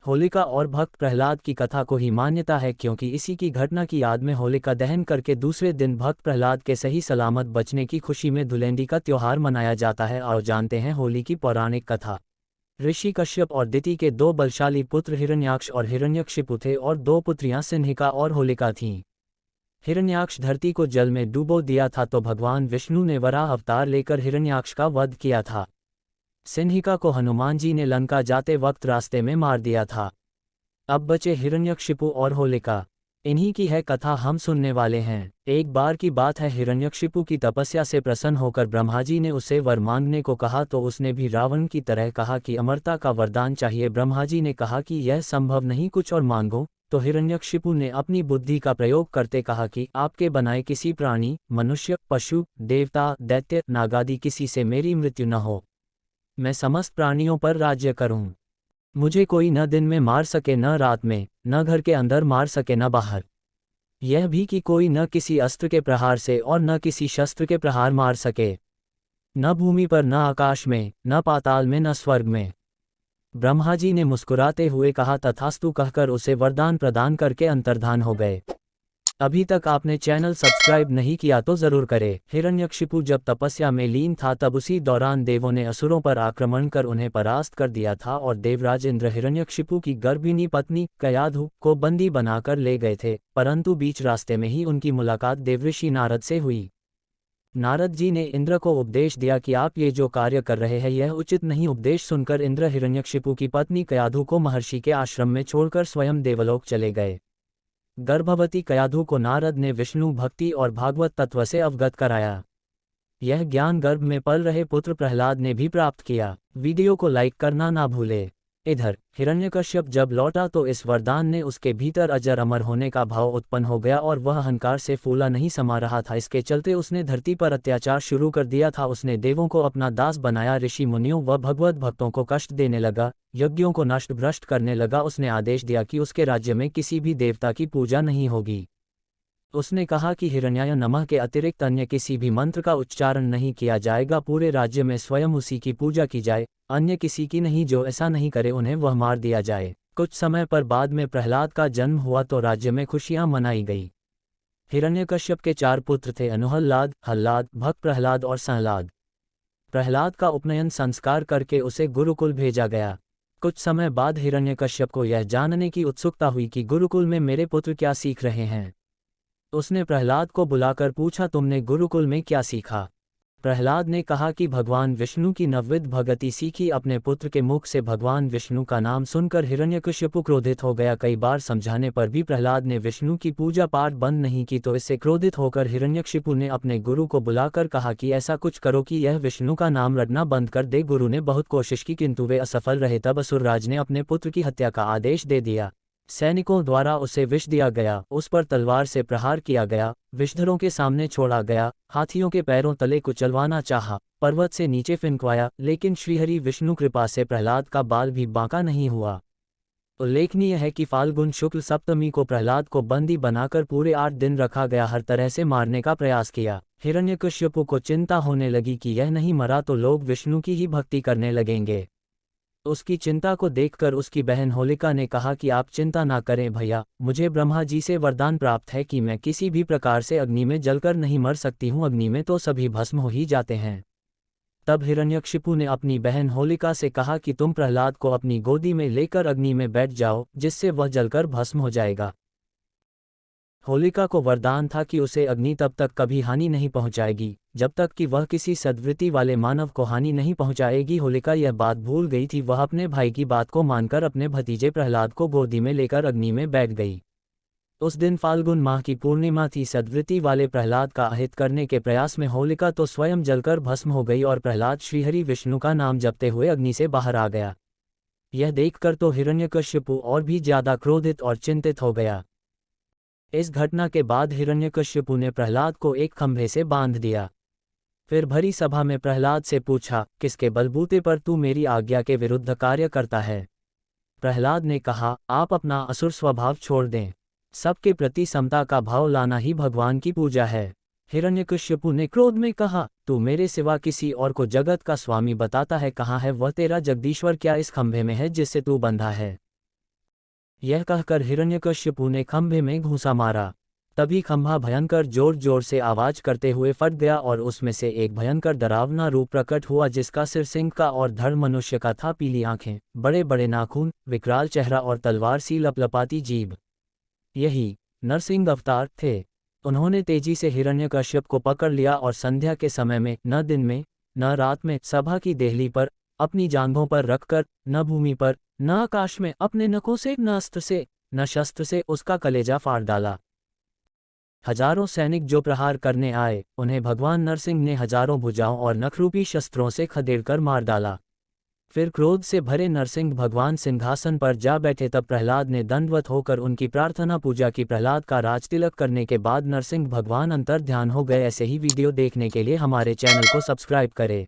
होलिका और भक्त प्रहलाद की कथा को ही मान्यता है, क्योंकि इसी की घटना की याद में होलिका दहन करके दूसरे दिन भक्त प्रहलाद के सही सलामत बचने की खुशी में धुलेंडी का त्योहार मनाया जाता है। और जानते हैं होली की पौराणिक कथा। ऋषि कश्यप और दिति के दो बलशाली पुत्र हिरण्याक्ष और हिरण्यकशिपु थे और दो पुत्रियां सिन्हिका और होलिका थीं। हिरण्याक्ष धरती को जल में डुबो दिया था तो भगवान विष्णु ने वराह अवतार लेकर हिरण्याक्ष का वध किया था। सिन्हिका को हनुमान जी ने लंका जाते वक्त रास्ते में मार दिया था। अब बचे हिरण्यकशिपु और होलिका। इन्हीं की है कथा हम सुनने वाले हैं। एक बार की बात है, हिरण्यकशिपु की तपस्या से प्रसन्न होकर ब्रह्मा जी ने उसे वर मांगने को कहा तो उसने भी रावण की तरह कहा कि अमरता का वरदान चाहिए। ब्रह्मा जी ने कहा कि यह संभव नहीं, कुछ और मांगो। तो हिरण्यकशिपु ने अपनी बुद्धि का प्रयोग करते कहा कि आपके बनाए किसी प्राणी, मनुष्य, पशु, देवता, दैत्य, नागादि किसी से मेरी मृत्यु न हो। मैं समस्त प्राणियों पर राज्य करूं। मुझे कोई न दिन में मार सके न रात में, न घर के अंदर मार सके न बाहर। यह भी कि कोई न किसी अस्त्र के प्रहार से और न किसी शस्त्र के प्रहार मार सके, न भूमि पर, न आकाश में, न पाताल में, न स्वर्ग में। ब्रह्मा जी ने मुस्कुराते हुए कहा तथास्तु कहकर उसे वरदान प्रदान करके अंतर्धान हो गए। अभी तक आपने चैनल सब्सक्राइब नहीं किया तो जरूर करें। हिरण्यकशिपु जब तपस्या में लीन था तब उसी दौरान देवों ने असुरों पर आक्रमण कर उन्हें परास्त कर दिया था और देवराज इंद्र हिरण्यकशिपु की गर्भिणी पत्नी कयाधु को बंदी बनाकर ले गए थे, परंतु बीच रास्ते में ही उनकी मुलाकात देवऋषि नारद से हुई। नारद जी ने इंद्र को उपदेश दिया कि आप ये जो कार्य कर रहे हैं यह उचित नहीं। उपदेश सुनकर इंद्र हिरण्यकशिपु की पत्नी कयाधु को महर्षि के आश्रम में छोड़कर स्वयं देवलोक चले गए। गर्भवती कयाधु को नारद ने विष्णु भक्ति और भागवत तत्व से अवगत कराया। यह ज्ञान गर्भ में पल रहे पुत्र प्रहलाद ने भी प्राप्त किया। वीडियो को लाइक करना ना भूले। इधर हिरण्यकश्यप जब लौटा तो इस वरदान ने उसके भीतर अजर अमर होने का भाव उत्पन्न हो गया और वह अहंकार से फूला नहीं समा रहा था। इसके चलते उसने धरती पर अत्याचार शुरू कर दिया था। उसने देवों को अपना दास बनाया, ऋषि मुनियों व भगवत भक्तों को कष्ट देने लगा, यज्ञों को नष्ट भ्रष्ट करने लगा। उसने आदेश दिया कि उसके राज्य में किसी भी देवता की पूजा नहीं होगी। उसने कहा कि हिरण्याय नमः के अतिरिक्त अन्य किसी भी मंत्र का उच्चारण नहीं किया जाएगा। पूरे राज्य में स्वयं उसी की पूजा की जाए, अन्य किसी की नहीं। जो ऐसा नहीं करे उन्हें वह मार दिया जाए। कुछ समय पर बाद में प्रहलाद का जन्म हुआ तो राज्य में खुशियां मनाई गई। हिरण्यकश्यप के 4 पुत्र थे, अनुहल्लाद, हल्लाद, भक्त प्रहलाद और सहलाद। प्रहलाद का उपनयन संस्कार करके उसे गुरुकुल भेजा गया। कुछ समय बाद हिरण्यकश्यप को यह जानने की उत्सुकता हुई कि गुरुकुल में मेरे पुत्र क्या सीख रहे हैं। उसने प्रहलाद को बुलाकर पूछा, तुमने गुरुकुल में क्या सीखा? प्रहलाद ने कहा कि भगवान विष्णु की नवविध भगति सीखी। अपने पुत्र के मुख से भगवान विष्णु का नाम सुनकर हिरण्यकश्यप क्रोधित हो गया। कई बार समझाने पर भी प्रहलाद ने विष्णु की पूजा पाठ बंद नहीं की तो इससे क्रोधित होकर हिरण्यकशिपु ने अपने गुरु को बुलाकर कहा कि ऐसा कुछ करो कि यह विष्णु का नाम रटना बंद कर दे। गुरु ने बहुत कोशिश की किंतु वे असफल रहे। तब असुरराज ने अपने पुत्र की हत्या का आदेश दे दिया। सैनिकों द्वारा उसे विष दिया गया, उस पर तलवार से प्रहार किया गया, विषधरों के सामने छोड़ा गया, हाथियों के पैरों तले कुचलवाना चाहा, पर्वत से नीचे फिंकवाया, लेकिन श्रीहरि विष्णु कृपा से प्रहलाद का बाल भी बांका नहीं हुआ। उल्लेखनीय है कि फाल्गुन शुक्ल सप्तमी को प्रहलाद को बंदी बनाकर पूरे 8 दिन रखा गया। हर तरह से मारने का प्रयास किया। हिरण्यकश्यपु को चिंता होने लगी कि यह नहीं मरा तो लोग विष्णु की ही भक्ति करने लगेंगे। उसकी चिंता को देखकर उसकी बहन होलिका ने कहा कि आप चिंता ना करें भैया, मुझे ब्रह्मा जी से वरदान प्राप्त है कि मैं किसी भी प्रकार से अग्नि में जलकर नहीं मर सकती हूँ। अग्नि में तो सभी भस्म हो ही जाते हैं। तब हिरण्यकशिपु ने अपनी बहन होलिका से कहा कि तुम प्रहलाद को अपनी गोदी में लेकर अग्नि में बैठ जाओ, जिससे वह जलकर भस्म हो जाएगा। होलिका को वरदान था कि उसे अग्नि तब तक कभी हानि नहीं पहुंचाएगी जब तक कि वह किसी सद्वृत्ति वाले मानव को हानि नहीं पहुंचाएगी। होलिका यह बात भूल गई थी। वह अपने भाई की बात को मानकर अपने भतीजे प्रहलाद को गोदी में लेकर अग्नि में बैठ गई। उस दिन फाल्गुन माह की पूर्णिमा थी। सद्वृत्ति वाले प्रहलाद का अहित करने के प्रयास में होलिका तो स्वयं जलकर भस्म हो गई और प्रहलाद श्रीहरि विष्णु का नाम जपते हुए अग्नि से बाहर आ गया। यह देखकर तो हिरण्यकश्यपु और भी ज्यादा क्रोधित और चिंतित हो गया। इस घटना के बाद हिरण्यकश्यपु ने प्रहलाद को एक खंभे से बांध दिया। फिर भरी सभा में प्रहलाद से पूछा, किसके बलबूते पर तू मेरी आज्ञा के विरुद्ध कार्य करता है? प्रहलाद ने कहा, आप अपना असुर स्वभाव छोड़ दें। सबके प्रति समता का भाव लाना ही भगवान की पूजा है। हिरण्यकश्यपु ने क्रोध में कहा, तू मेरे सिवा किसी और को जगत का स्वामी बताता है। कहाँ है वह तेरा जगदीश्वर? क्या इस खंभे में है जिससे तू बंधा है? यह कहकर हिरण्यकश्यपु ने खंभे में घूंसा मारा। तभी खंभा भयंकर जोर जोर से आवाज करते हुए फट गया और उसमें से एक भयंकर डरावना रूप प्रकट हुआ, जिसका सिर सिंह का और धड़ मनुष्य का था। पीली आंखें, बड़े बड़े नाखून, विकराल चेहरा और तलवार सी लपलपाती जीभ, यही नरसिंह अवतार थे। उन्होंने तेजी से हिरण्यकश्यप को पकड़ लिया और संध्या के समय में, न दिन में न रात में, सभा की देहली पर अपनी जांघों पर रखकर, न भूमि पर न आकाश में, अपने नखों से न अस्त्र से न शस्त्र से उसका कलेजा फाड़ डाला। हजारों सैनिक जो प्रहार करने आए, उन्हें भगवान नरसिंह ने हजारों भुजाओं और नखरूपी शस्त्रों से खदेड़कर मार डाला। फिर क्रोध से भरे नरसिंह भगवान सिंहासन पर जा बैठे। तब प्रहलाद ने दंडवत होकर उनकी प्रार्थना पूजा की। प्रहलाद का राजतिलक करने के बाद नरसिंह भगवान अंतर ध्यान हो गए। ऐसे ही वीडियो देखने के लिए हमारे चैनल को सब्सक्राइब करें।